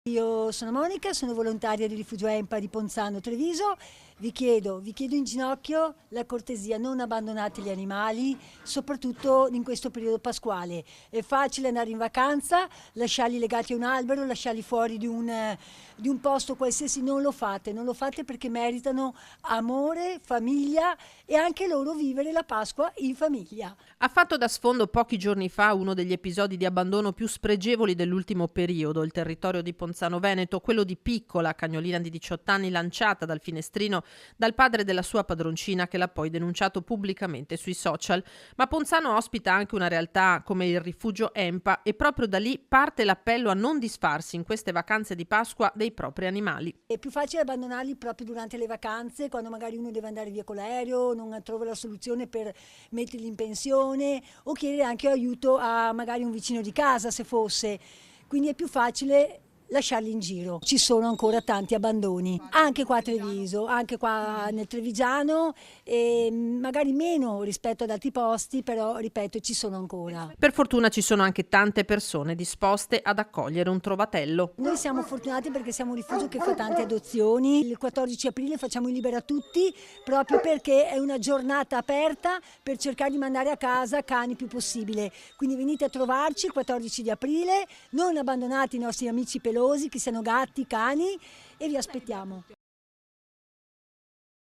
Io sono Monica, sono volontaria di Rifugio EMPA di Ponzano Treviso. Vi chiedo in ginocchio la cortesia, non abbandonate gli animali, soprattutto in questo periodo pasquale. È facile andare in vacanza, lasciarli legati a un albero, lasciarli fuori di un posto qualsiasi, non lo fate perché meritano amore, famiglia e anche loro vivere la Pasqua in famiglia. Ha fatto da sfondo pochi giorni fa uno degli episodi di abbandono più spregevoli dell'ultimo periodo, il territorio di Ponzano Veneto, quello di Piccola, cagnolina di 18 anni lanciata dal finestrino dal padre della sua padroncina che l'ha poi denunciato pubblicamente sui social. Ma Ponzano ospita anche una realtà come il rifugio EMPA e proprio da lì parte l'appello a non disfarsi in queste vacanze di Pasqua dei propri animali. È più facile abbandonarli proprio durante le vacanze, quando magari uno deve andare via con l'aereo, non trova la soluzione per metterli in pensione o chiedere anche aiuto a magari un vicino di casa se fosse. Quindi è più facile lasciarli in giro. Ci sono ancora tanti abbandoni, anche qua a Treviso, anche qua nel Trevigiano, e magari meno rispetto ad altri posti, però ripeto ci sono ancora. Per fortuna ci sono anche tante persone disposte ad accogliere un trovatello. Noi siamo fortunati perché siamo un rifugio che fa tante adozioni. Il 14 aprile facciamo il Libera Tutti proprio perché è una giornata aperta per cercare di mandare a casa cani più possibile. Quindi venite a trovarci il 14 di aprile, non abbandonate i nostri amici pelosi, che siano gatti, cani, e vi aspettiamo.